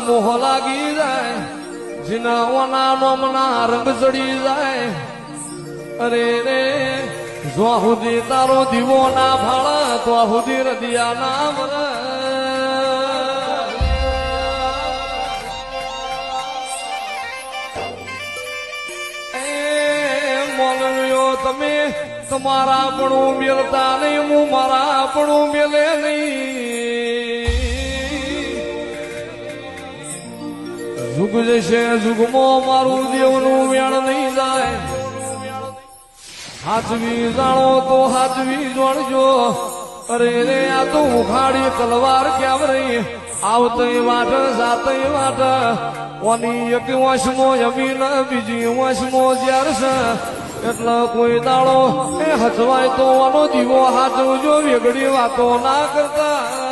મોહ લાગી જાય જીના ઓના નોમના રંગ ચડી જાય અરે રે જો સુધી તારો દીવો ના ભાળ તો સુધી રદિયા ના મર તમે તમારા પણ મેળતા નહીં હું મારા પણ મેલે નહીં જુગ જશે જુગમાં મારું દેવનું વેણ નહીં જાય હાચવી જાણો તો હાચવી જોડજો અરે રે આ તો ઉખાડી તલવાર કેમ રહી આવતઈ વાટ જાતઈ વાટ ઓની એક વશમો જમીન બીજી વશમો જ્યાર છે એટલે કોઈ દાડો એ હચવાય તો આનો દીવો હાચવજો વેગડી વાતો ના કરતા